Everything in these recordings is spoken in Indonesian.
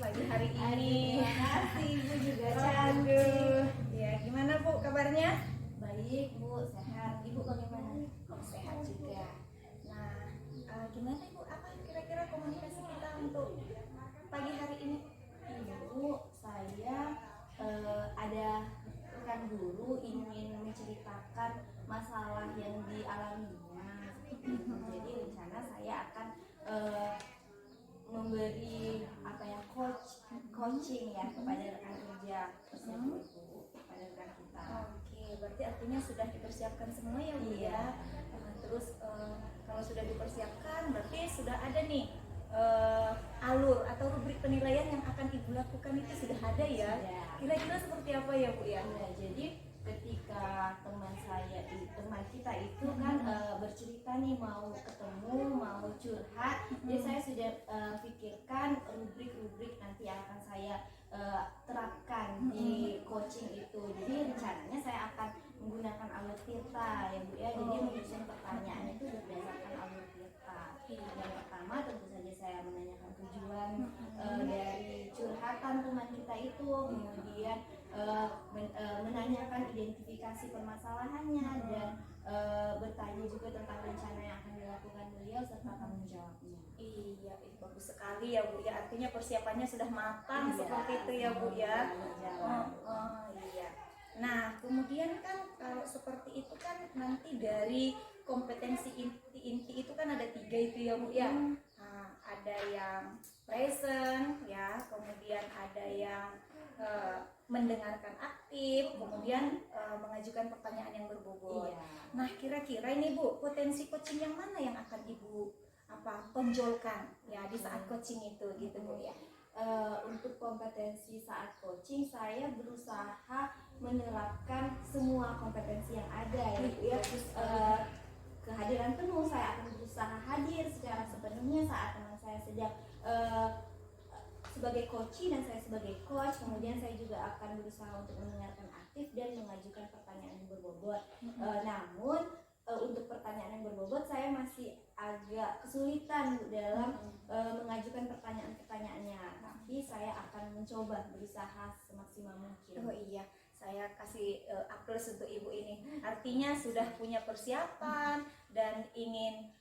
pagi hari ini. Terima kasih, Ibu juga Aduh. cantik. Ya, gimana Bu kabarnya? Baik, Bu, sehat. Ibu bagaimana? Kok sehat juga. Nah, gimana Ibu? Apa kira-kira komunikasi kita untuk pagi hari ini? Ibu, saya ada rekan guru ingin menceritakan masalah yang dialaminya. Jadi rencana saya akan memberi coaching ya kepada rekan kerja tersebut, Bu, kepada rekan kita. Oke, berarti artinya sudah dipersiapkan semua ya Bu Iya. ya. Terus kalau sudah dipersiapkan berarti sudah ada nih alur atau rubrik penilaian yang akan Ibu lakukan itu sudah ada ya. Sudah. Kira-kira seperti apa ya Bu ya? Ya, jadi ketika teman kita itu kan bercerita nih mau ketemu, mau curhat, jadi saya sudah pikirkan rubrik-rubrik nanti yang akan saya terapkan di coaching itu. Jadi rencananya saya akan menggunakan alur tirta ya Bu ya. Jadi menyusun pertanyaan itu berdasarkan alur tirta. Yang pertama tentu saja saya menanyakan tujuan dari curhatan teman kita itu, kemudian menanyakan identifikasi permasalahannya dan bertanya juga tentang rencana yang akan dilakukan beliau serta tanggung jawabnya. Iya, bagus sekali ya Bu ya. Artinya persiapannya sudah matang Iya, seperti itu ya Bu ya. berjalan. Iya. Nah, kemudian kan kalau seperti itu kan nanti dari kompetensi inti itu kan ada 3 itu ya Bu ya. Nah, ada yang present ya, kemudian ada yang mendengarkan aktif, kemudian mengajukan pertanyaan yang berbobot. Iya. Nah, kira-kira ini Bu, potensi coaching yang mana yang akan Ibu tonjolkan ya di saat coaching itu gitu Bu ya. Untuk kompetensi saat coaching saya berusaha menerapkan semua kompetensi yang ada ya Bu ya. Terus kehadiran penuh, saya akan berusaha hadir secara sepenuhnya saat teman saya sedang sebagai coach dan saya sebagai coach. Kemudian saya juga akan berusaha untuk mendengarkan aktif dan mengajukan pertanyaan yang berbobot. Namun untuk pertanyaan yang berbobot saya masih agak kesulitan dalam mengajukan pertanyaan-pertanyaannya. Tapi saya akan mencoba berusaha semaksimal mungkin. Oh iya, saya kasih aplaus untuk Ibu ini. Artinya sudah punya persiapan dan ingin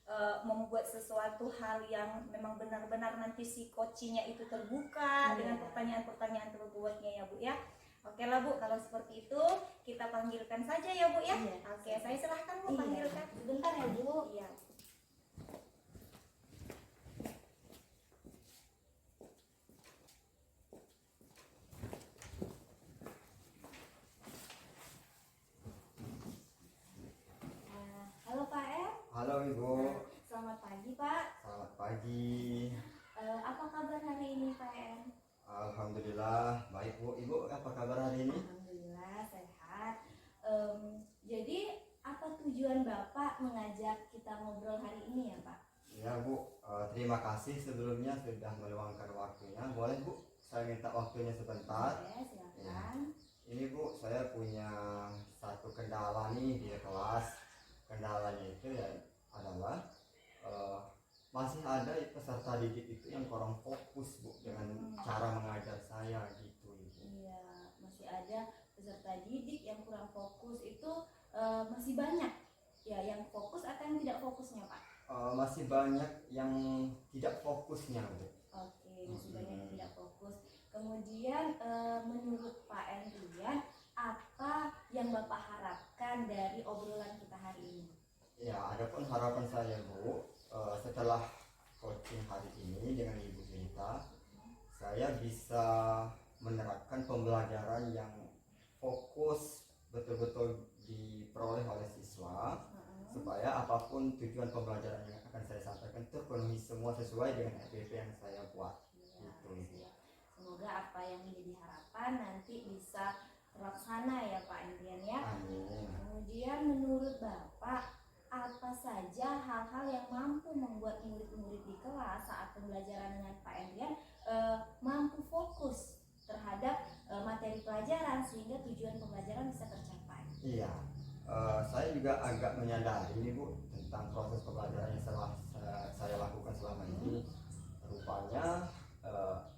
membuat sesuatu hal yang memang benar-benar nanti si coachingnya itu terbuka dengan pertanyaan-pertanyaan berbobotnya ya Bu ya. Oke lah Bu, kalau seperti itu kita panggilkan saja ya Bu ya. Iya. Oke, saya silahkan Bu panggilkan. Sebentar ya Bu. Iya. Halo Pak M. Halo Ibu, Selamat pagi Pak. selamat pagi. Apa kabar hari ini Pak M? Alhamdulillah baik Bu. Ibu apa kabar hari ini? Alhamdulillah sehat. Jadi apa tujuan Bapak mengajak kita ngobrol hari ini ya Pak? Ya Bu, terima kasih sebelumnya sudah meluangkan waktunya. Boleh Bu, saya minta waktunya sebentar. Oke, silakan. Ini Bu, saya punya satu kendala nih di kelas. Kendalanya itu ya adalah masih ada peserta didik itu yang kurang fokus Bu dengan cara mengajar saya gitu Ibu. Iya, masih ada peserta didik yang kurang fokus itu masih banyak ya yang fokus atau yang tidak fokusnya Pak? Masih banyak yang tidak fokusnya Bu. Oke, masih banyak yang tidak fokus. Kemudian menurut Pak Endrian, apa yang Bapak harapkan dari obrolan kita hari ini? Ya, adapun harapan saya Bu, setelah coaching hari ini dengan Ibu cerita, saya bisa menerapkan pembelajaran yang fokus betul-betul diperoleh oleh siswa, supaya apapun tujuan pembelajaran yang akan saya sampaikan terpenuhi semua sesuai dengan SPP yang saya buat. Gitu, Ibu. Semoga apa yang menjadi harapan nanti bisa terlaksana ya Pak Endrian ya. Amin. Kemudian menurut Bapak, apa saja hal-hal yang mampu membuat murid-murid di kelas saat pembelajaran dengan Pak Endrian mampu fokus terhadap materi pelajaran sehingga tujuan pembelajaran bisa tercapai? Iya, saya juga agak menyadari ini Bu tentang proses pembelajaran yang telah saya lakukan selama ini. Rupanya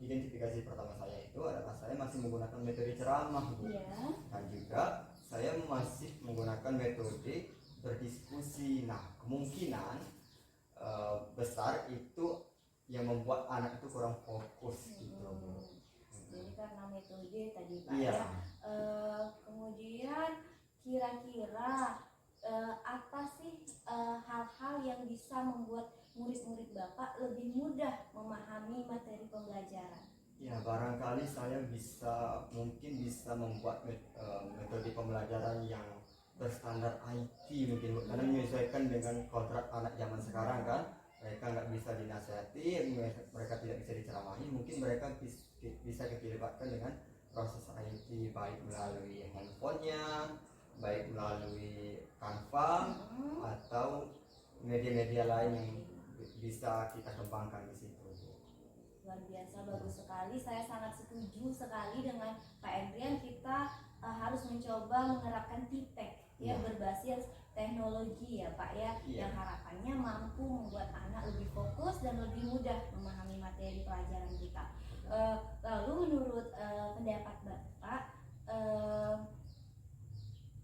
identifikasi pertama saya itu adalah saya masih menggunakan metode ceramah, Bu. Iya. Dan juga saya masih menggunakan metode berdiskusi. Nah, kemungkinan besar itu yang membuat anak itu kurang fokus gitu loh, Bu. Jadi karena metode tadi Pak Iya. ya. Kemudian kira-kira apa sih hal-hal yang bisa membuat murid-murid Bapak lebih mudah memahami materi pembelajaran? Ya, barangkali saya mungkin bisa membuat metode pembelajaran yang berstandar IT mungkin, Bu. Karena menyesuaikan dengan kodrat anak zaman sekarang kan. Mereka nggak bisa dinasihati, mereka tidak bisa diceramahi, mungkin mereka bisa dilibatkan dengan proses IT, baik melalui handphonenya, baik melalui Canva atau media-media lain yang bisa kita kembangkan di situ. Luar biasa, bagus sekali. Saya sangat setuju sekali dengan Pak Endrian. Kita harus mencoba menerapkan TPEK ya, berbasis teknologi ya Pak ya, yang harapannya mampu membuat anak lebih fokus dan lebih mudah memahami materi pelajaran kita. Lalu menurut pendapat Bapak,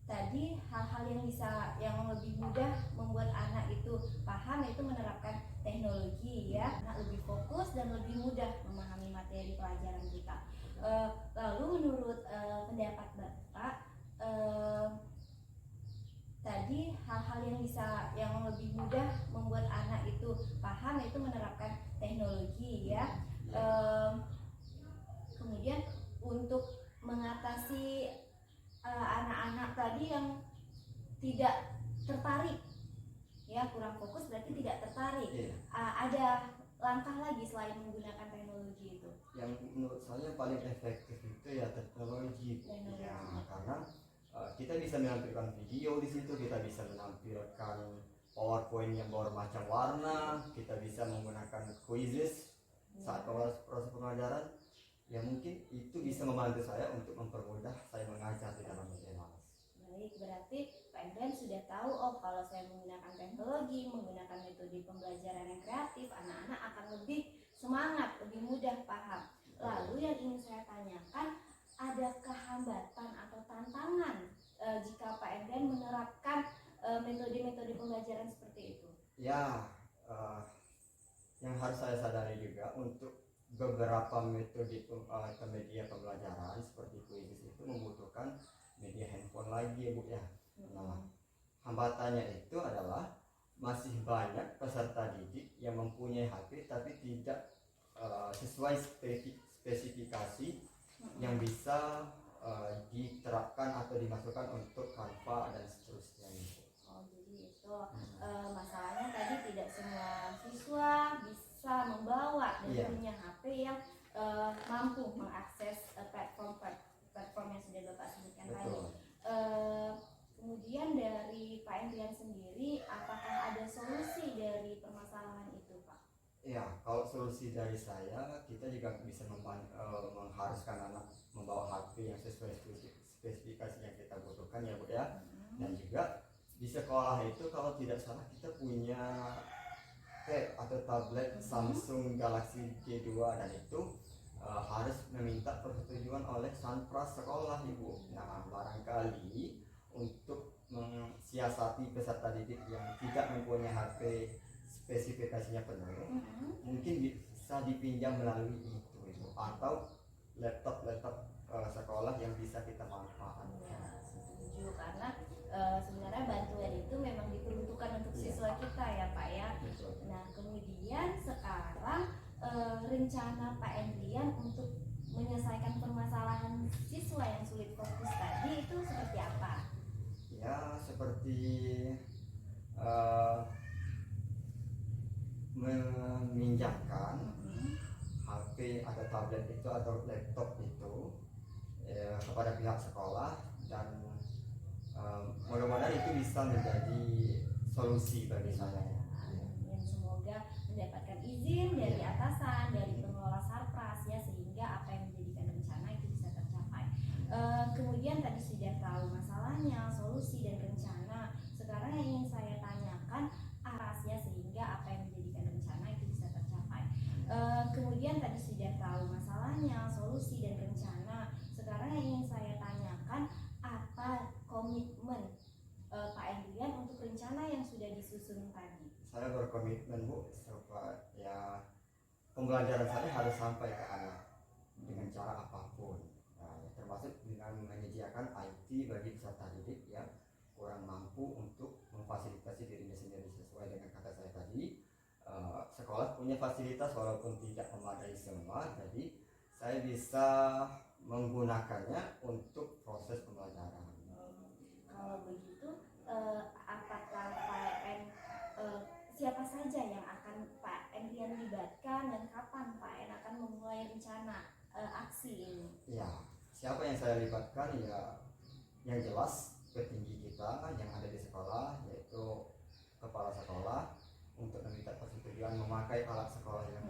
tadi hal-hal yang lebih mudah membuat anak itu paham itu menerapkan teknologi ya, anak lebih fokus dan lebih mudah memahami materi pelajaran kita. Lalu menurut pendapat Bapak, tadi hal-hal yang lebih mudah membuat anak itu paham itu menerapkan teknologi ya. Kemudian untuk mengatasi anak-anak tadi yang tidak tertarik ya, kurang fokus berarti tidak tertarik. Ada langkah lagi selain menggunakan teknologi itu? Yang menurut saya paling efektif itu ya teknologi. Ya, karena kita bisa menampilkan video di situ, kita bisa menampilkan PowerPoint yang bermacam warna, kita bisa menggunakan quizzes saat proses pembelajaran. Ya mungkin itu bisa membantu saya untuk mempermudah saya mengajar di dalam media malas. Baik, berarti Pak Endrian sudah tahu kalau saya menggunakan teknologi, menggunakan metode pembelajaran yang kreatif, anak-anak akan lebih semangat, lebih mudah paham. Lalu yang ingin saya tanyakan, adakah hambatan atau tantangan jika Pak Endrian menerapkan metode-metode pembelajaran seperti itu? Ya, yang harus saya sadari juga untuk beberapa metode media pembelajaran seperti quizzes itu membutuhkan media handphone lagi ya Bu ya. Nah, hambatannya itu adalah masih banyak peserta didik yang mempunyai HP tapi tidak sesuai spesifikasi yang bisa diterapkan atau dimasukkan untuk Canva dan seterusnya. Oh, jadi itu masalahnya tadi tidak semua siswa bisa membawa dan punya HP yang mampu mengakses platform yang sudah Bapak sebutkan tadi. Kemudian dari Pak Endrian sendiri, apakah ada solusi dari permasalahan itu, Pak? Ya, kalau solusi dari saya, kita juga bisa mengharuskan anak membawa HP yang sesuai spesifikasi yang kita butuhkan ya Bu ya. Dan juga di sekolah itu kalau tidak salah kita punya tab atau tablet Samsung Galaxy J2 dan itu harus meminta persetujuan oleh Sanpras sekolah Ibu. Nah, barangkali untuk mensiasati peserta didik yang tidak mempunyai HP spesifikasinya penuh, mungkin bisa dipinjam melalui itu Ibu, atau laptop sekolah yang bisa kita manfaatkan. Ya, setuju, karena sebenarnya bantuan itu memang diperuntukkan untuk siswa kita ya Pak ya. Nah, kemudian sekarang rencana Pak Endrian untuk menyelesaikan permasalahan siswa yang sulit fokus tadi itu seperti apa? Ya, seperti meminjamkan HP atau tablet itu atau laptop itu kepada pihak sekolah, dan mudah-mudahan itu bisa menjadi solusi bagi saya. Yang semoga mendapatkan izin dari atasan, dari pengelola Sarpras ya, sehingga apa yang menjadikan rencana itu bisa tercapai. Kemudian tadi sudah tahu masalahnya, solusi dan rencana. Sekarang yang ingin saya tanyakan arahnya sehingga apa yang menjadikan rencana itu bisa tercapai. Kemudian tadi sudah tahu masalah kedepannya, solusi dan rencana. Sekarang yang ingin saya tanyakan, apa komitmen Pak Endrian untuk rencana yang sudah disusun tadi? Saya berkomitmen Bu, supaya pembelajaran saya harus sampai ke anak dengan cara apapun. Nah, termasuk dengan menyediakan IT bagi peserta didik yang kurang mampu untuk memfasilitasi dirinya sendiri sesuai dengan kata saya tadi. Sekolah punya fasilitas walaupun tidak memadai semua, jadi saya bisa menggunakannya untuk proses pembelajaran. Kalau begitu, apakah siapa saja yang akan Pak Endrian libatkan dan kapan Pak En akan memulai rencana aksi ini? Ya, siapa yang saya libatkan? Ya, yang jelas petinggi kita yang ada di sekolah, yaitu kepala sekolah, untuk meminta persetujuan memakai alat sekolah yang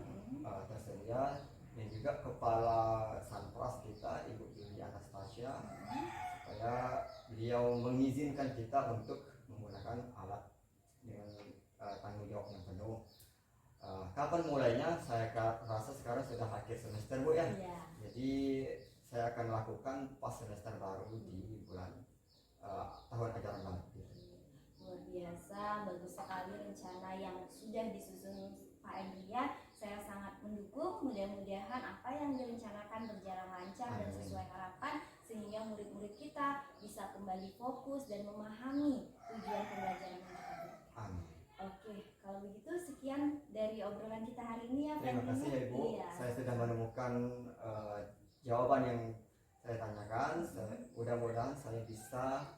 tersedia, dan juga kepala Sanpras kita, Ibu Yuli Anastasia, supaya beliau mengizinkan kita untuk menggunakan alat dengan tanggung jawab yang penuh. Kapan mulainya? Saya rasa sekarang sudah akhir semester Bu ya. Jadi saya akan lakukan pas semester baru di bulan tahun ajaran baru. Luar biasa, bagus sekali rencana yang sudah disusun Pak Endrian. Saya sangat mendukung, mudah-mudahan apa yang direncanakan berjalan lancar dan sesuai harapan, sehingga murid-murid kita bisa kembali fokus dan memahami tujuan pembelajaran yang kita berikan. Amin. Oke, kalau begitu sekian dari obrolan kita hari ini ya Pak Terima kasih ya Ibu. Iya. Saya sudah menemukan jawaban yang saya tanyakan. Mudah-mudahan saya bisa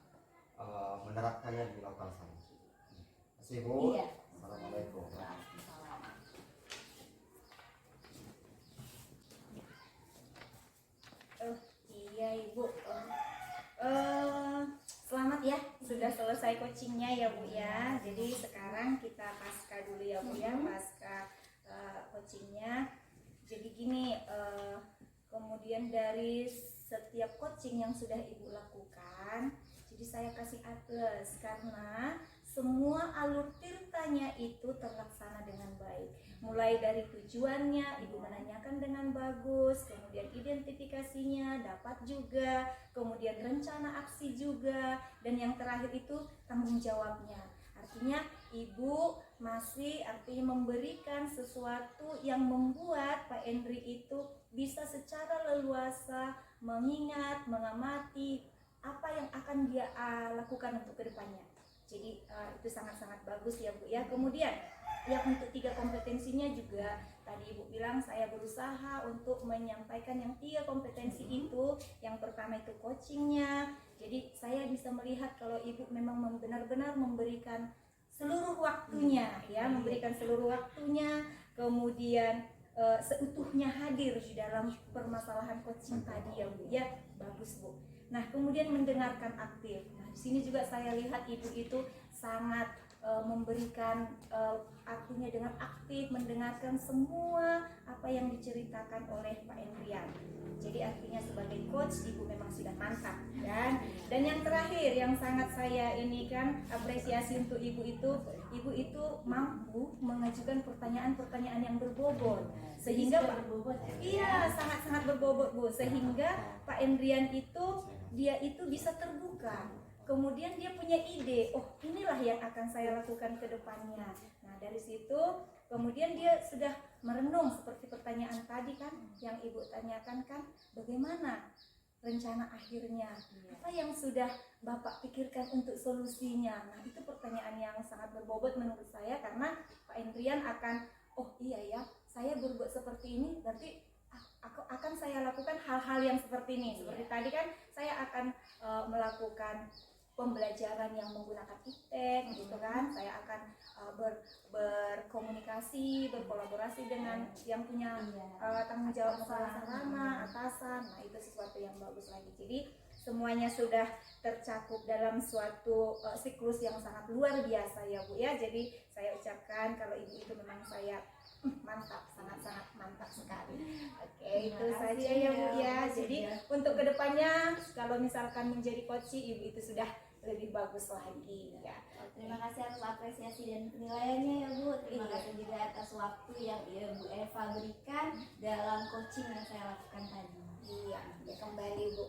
menerapkannya di lokal saya. Terima kasih Bu. Iya. Assalamualaikum. Waalaikumsalam. Iya Ibu. Selamat ya, sudah selesai coachingnya ya Bu ya. Jadi sekarang kita pasca dulu ya Bu ya, pasca coachingnya. Jadi gini, kemudian dari setiap coaching yang sudah Ibu lakukan, jadi saya kasih A+ karena semua alur tirtanya itu terlaksana dengan baik. Mulai dari tujuannya, Ibu menanyakan dengan bagus, kemudian identifikasinya dapat juga, kemudian rencana aksi juga, dan yang terakhir itu tanggung jawabnya. Artinya Ibu masih memberikan sesuatu yang membuat Pak Endri itu bisa secara leluasa mengingat, mengamati apa yang akan dia lakukan untuk kedepannya. Jadi itu sangat-sangat bagus ya Bu ya. Kemudian ya untuk 3 kompetensinya juga tadi Ibu bilang saya berusaha untuk menyampaikan yang 3 kompetensi itu. Yang pertama itu coachingnya. Jadi saya bisa melihat kalau Ibu memang benar-benar memberikan seluruh waktunya ya, memberikan seluruh waktunya, kemudian seutuhnya hadir di dalam permasalahan coaching tadi ya Bu ya. Bagus Bu. Nah, kemudian mendengarkan aktif. Nah, di sini juga saya lihat Ibu itu sangat memberikan artinya dengan aktif mendengarkan semua apa yang diceritakan oleh Pak Endrian. Jadi artinya sebagai coach Ibu memang sudah mantap dan yang terakhir yang sangat saya ini kan apresiasi untuk Ibu itu mampu mengajukan pertanyaan-pertanyaan yang berbobot sehingga sangat-sangat berbobot Bu, sehingga Pak Endrian itu dia itu bisa terbuka. Kemudian dia punya ide, oh inilah yang akan saya lakukan ke depannya. Nah dari situ kemudian dia sudah merenung seperti pertanyaan tadi kan yang Ibu tanyakan kan, bagaimana rencana akhirnya, apa yang sudah Bapak pikirkan untuk solusinya. Nah itu pertanyaan yang sangat berbobot menurut saya, karena Pak Endrian akan, oh iya ya saya berbuat seperti ini, berarti akan saya lakukan hal-hal yang seperti ini. Seperti tadi kan saya akan melakukan pembelajaran yang menggunakan iptek gitu kan. Saya akan berkomunikasi, berkolaborasi dengan yang punya tanggung jawab sarana, atasan. Nah itu sesuatu yang bagus lagi. Jadi semuanya sudah tercakup dalam suatu siklus yang sangat luar biasa ya Bu ya. Jadi saya ucapkan kalau Ibu itu memang saya mantap, sangat-sangat mantap sekali. Oke, itu saja ya Bu ya. Jadi untuk kedepannya kalau misalkan menjadi coach Ibu itu sudah lebih bagus lagi ya. Terima kasih atas apresiasi dan penilaiannya ya Bu. Terima Iya. kasih juga atas waktu yang Bu Eva berikan dalam coaching yang saya lakukan tadi. Iya, ya kembali Bu.